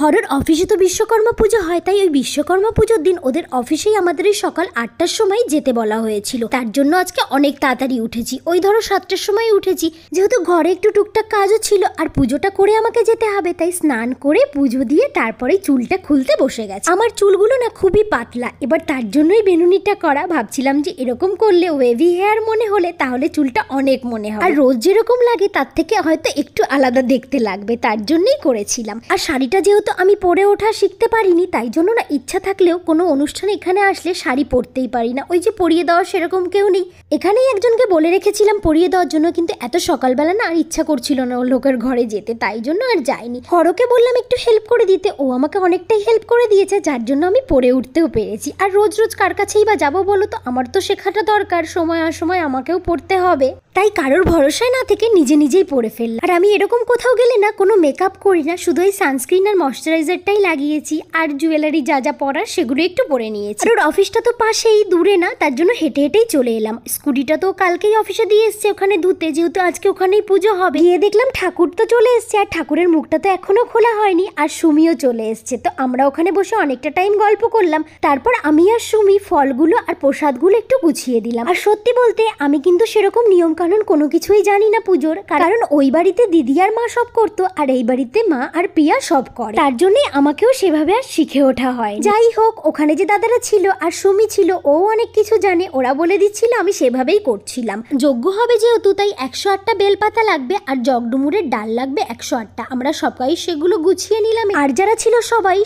Horror অফিসে তো বিশ্বকর্মা পুজো হয়, তাই ওই বিশ্বকর্মা পুজোর দিন ওদের অফিসেই আমাদের ওই সকাল 8টার সময় যেতে বলা হয়েছিল। তার জন্য আজকে অনেক তাড়াতাড়ি উঠেছি, ওই ধরো 7টার সময় উঠেছি, যেহেতু ঘরে একটু টুকটাক কাজও ছিল আর পুজোটা করে আমাকে যেতে হবে, তাই স্নান করে পুজো দিয়ে তারপরে চুলটা খুলতে বসে গেছে। আমার চুলগুলো না খুবই পাতলা, এবার তার জন্যই বেনুনিটা করা। ভাবছিলাম যে এরকম করলে ওয়েভি হেয়ার মনে হলে তাহলে চুলটা অনেক মনে হয়, আর রোজ যেরকম লাগে তার থেকে হয়তো একটু আলাদা দেখতে লাগবে, তার জন্যই করেছিলাম। আর শাড়িটা যেহেতু আমি পরে ওঠা শিখতে পারিনি, তাই জন্য না ইচ্ছা থাকলেও কোনো অনুষ্ঠানে এখানে আসলে শাড়ি পরতেই পারি না, ওই যে পরিয়ে দেওয়ার সেরকম কেউ নেই। এখানেই একজনকে বলে রেখেছিলাম পরিয়ে দেওয়ার জন্য, কিন্তু এত সকালবেলা না আর ইচ্ছা করছিল না লোকের ঘরে যেতে, তাই জন্য আর যাইনি। হরকে বললাম একটু হেল্প করে দিতে, ও আমাকে অনেকটাই হেল্প করে দিয়েছে, যার জন্য আমি পরে উঠতেও পেরেছি। আর রোজ রোজ কার কাছেই বা যাবো বলো তো, আমার তো শেখাটা দরকার, সময় অসময় আমাকেও পড়তে হবে, তাই কারোর ভরসায় না থেকে নিজে নিজেই পরে ফেললাম। আর আমি এরকম কোথাও গেলে না কোনো মেকআপ করি না, শুধু এই সানস্ক্রিন আর ময়শ্চারাইজারটাই লাগিয়েছি, আর জুয়েলারি যা যা পরার সেগুলো একটু পরে নিয়েছি। আর ওর অফিসটা তো পাশেই, দূরে না, তার জন্য হেঁটে হেঁটেই চলে এলাম। স্কুটিটা তো কালকেই অফিসে দিয়ে এসছে ওখানে ধুতে, যেহেতু আজকে ওখানেই পুজো হবে। গিয়ে দেখলাম ঠাকুর তো চলে এসছে, আর ঠাকুরের মুখটা তো এখনো খোলা হয়নি, আর সুমিও চলে এসছে। তো আমরা ওখানে বসে অনেকটা টাইম গল্প করলাম, তারপর আমি আর সুমি ফলগুলো আর প্রসাদগুলো একটু গুছিয়ে দিলাম। আর সত্যি বলতে আমি কিন্তু সেরকম নিয়ম কানুন কোনো কিছুই জানি না পুজোর, কারণ ওই বাড়িতে দিদি আর মা সব করতো, আর এই বাড়িতে মা আর প্রিয়া সব করে, তার জন্যই আমাকেও সেভাবে আর শিখে ওঠা হয়। যাই হোক, ওখানে যে দাদারা ছিল আর সুমি ছিল, ও অনেক কিছু জানে, ওরা বলে দিচ্ছিল, আমি সেভাবেই করছিলাম। যজ্ঞ হবে যেহেতু, তাই 108টা বেলপাতা লাগবে, আর জগডুমুরের ডাল লাগবে 108টা। আমরা সবাই সেগুলো গুছিয়ে নিলাম, আর যারা ছিল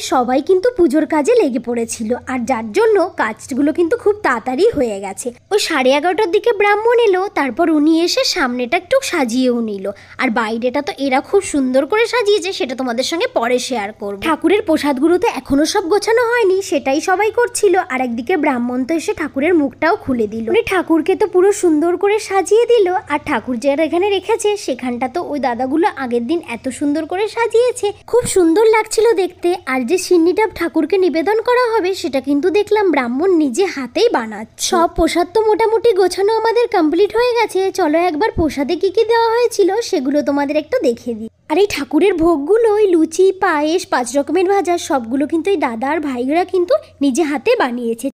সবাই কিন্তু পুজোর কাজে লেগে পড়েছিল, আর যার জন্য কাজগুলো কিন্তু খুব তাড়াতাড়ি হয়ে গেছে। ওই 11:30টার দিকে ব্রাহ্মণ এলো, তারপর উনি এসে সামনেটা একটু সাজিয়েও নিল, আর বাইরেটা তো এরা খুব সুন্দর করে সাজিয়েছে, সেটা তোমাদের সঙ্গে পরে শেয়ার করব। ঠাকুরের প্রসাদগুলো তো এখনো সব গোছানো হয়নি, সেটাই সবাই করছিল, আর একদিকে ব্রাহ্মণ তো এসে ঠাকুরের মুখটাও খুলে দিল। মানে ঠাকুরকে তো পুরো সুন্দর করে সাজিয়ে দিল, আর ঠাকুর যারা এখানে রেখেছে সেখানটা তো ওই দাদাগুলো আগের দিন এত সুন্দর করে সাজিয়েছে, খুব সুন্দর লাগছিল দেখতে। আর যে সিন্নিটা ঠাকুরকে নিবেদন করা হবে সেটা কিন্তু দেখলাম ব্রাহ্মণ নিজে হাতেই বানাচ্ছে। সব প্রসাদ তো মোটামুটি গোছানো আমাদের কমপ্লিট হয়ে গেছে। চলো একবার প্রসাদে কি কি দেওয়া হয়েছিল সেগুলো তোমাদের একটু দেখিয়ে দিই। আর এই ঠাকুরের ভোগগুলো, ওই লুচি, পায়েস, 5 রকমের ভাজা, সবগুলো কিন্তু এই দাদা আর ভাইরা কিন্তু নিজে হাতে বানিয়েছে।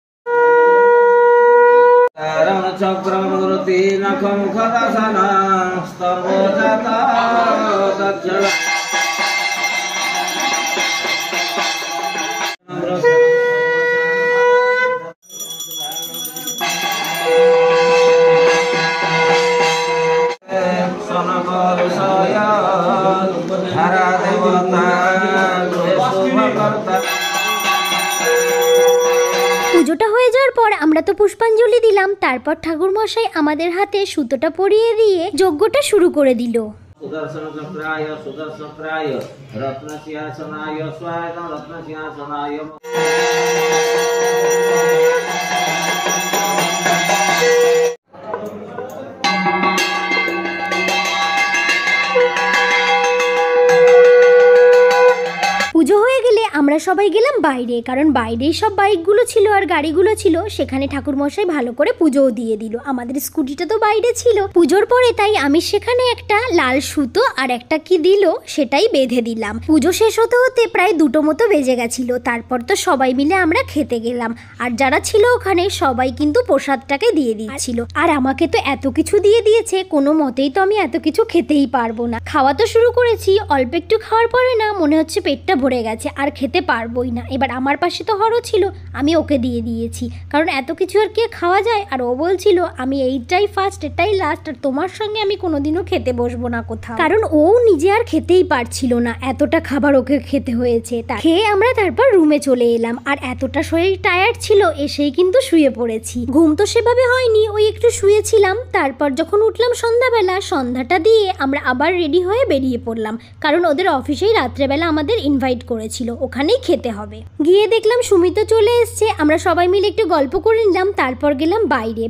পুজোটা হয়ে যাওয়ার পর আমরা তো পুষ্পাঞ্জলি দিলাম, তারপর ঠাকুর মশাই আমাদের হাতে সুতোটা পরিয়ে দিয়ে যজ্ঞটা শুরু করে দিল। সুদর্শন চক্রায় সুদর্শক্রায় রত্নসিংহাসনায় স্বাগতম রত্নসিংহাসনায়। পুজো হয়ে গেলে আমরা সবাই গেলাম বাইরে, কারণ বাইরেই সব বাইকগুলো ছিল আর গাড়িগুলো ছিল, সেখানে ঠাকুর মশাই ভালো করে পুজোও দিয়ে দিল। আমাদের স্কুটিটা তো বাইরে ছিল পুজোর পরে, তাই আমি সেখানে একটা লাল সুতো আর একটা কি দিল সেটাই বেঁধে দিলাম। পুজো শেষ হতে হতে প্রায় 2টো মতো বেজে গেছিল, তারপর তো সবাই মিলে আমরা খেতে গেলাম, আর যারা ছিল ওখানে সবাই কিন্তু প্রসাদটাকে দিয়ে দিচ্ছিল। আর আমাকে তো এত কিছু দিয়ে দিয়েছে, কোনো মতেই তো আমি এত কিছু খেতেই পারবো না। খাওয়া তো শুরু করেছি, অল্প একটু খাওয়ার পরে না মনে হচ্ছে পেটটা ভরে গেছে, আর খেতে পারবোই না। এবার আমার পাশে তো হরও ছিল, আমি ওকে দিয়ে দিয়েছি, কারণ এত কিছু আর কে খাওয়া যায়। আর ও বলছিল আমি এইটাই ফার্স্ট, এটাই লাস্ট, আর তোমার সঙ্গে আমি কোনোদিনও খেতে বসবো না কোথাও, কারণ ও নিজে আর খেতেই পারছিল না, এতটা খাবার ওকে খেতে হয়েছে। তা খেয়ে আমরা তারপর রুমে চলে এলাম, আর এতটা শরীর টায়ার্ড ছিল এসেই কিন্তু শুয়ে পড়েছি। ঘুম তো সেভাবে হয়নি, ওই একটু শুয়েছিলাম। তারপর যখন উঠলাম সন্ধ্যাবেলা, সন্ধ্যাটা দিয়ে আমরা আবার রেডি হয়ে বেরিয়ে পড়লাম, কারণ ওদের অফিসেই রাত্রেবেলা আমাদের ইনভাইট করেছিল, ওখানে ওখানেই খেতে হবে। গিয়ে দেখলাম সুমিত চলে এসছে, আমরা সবাই মিলে একটু গল্প করে নিলাম। তারপর গেলাম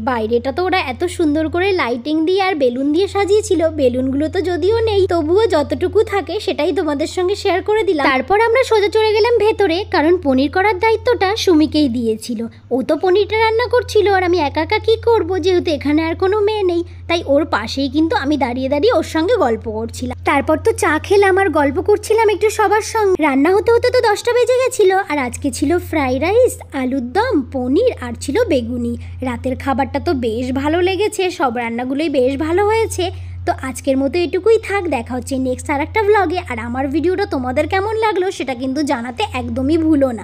বাইরেটা তো ওরা এত সুন্দর করে লাইটিং দিয়ে আর বেলুন দিয়ে সাজিয়েছিল। বেলুনগুলো তো যদিও নেই, তবুও যতটুকু থাকে সেটাই তোমাদের সঙ্গে শেয়ার করে দিলাম। তারপর আমরা সোজা চলে গেলাম ভেতরে, কারণ পনির করার দায়িত্বটা সুমিকেই দিয়েছিল। ও তো পনিরটা রান্না করছিল আর আমি একা একা কি করবো, যেহেতু এখানে আর কোনো মেয়ে নেই, তাই ওর পাশেই কিন্তু আমি দাঁড়িয়ে দাঁড়িয়ে ওর সঙ্গে গল্প করছিলাম। তারপর তো চা খেলাম আর গল্প করছিলাম একটু সবার সঙ্গে। রান্না হতে হতে তো 10টা বেজে গেছিল। আর আজকে ছিল ফ্রাইড রাইস, আলুর দম, পনির আর ছিল বেগুনি। রাতের খাবারটা তো বেশ ভালো লেগেছে, সব রান্নাগুলোই বেশ ভালো হয়েছে। তো আজকের মতো এটুকুই থাক, দেখা হচ্ছে নেক্সট আর একটা ব্লগে। আর আমার ভিডিওটা তোমাদের কেমন লাগলো সেটা কিন্তু জানাতে একদমই ভুলো না।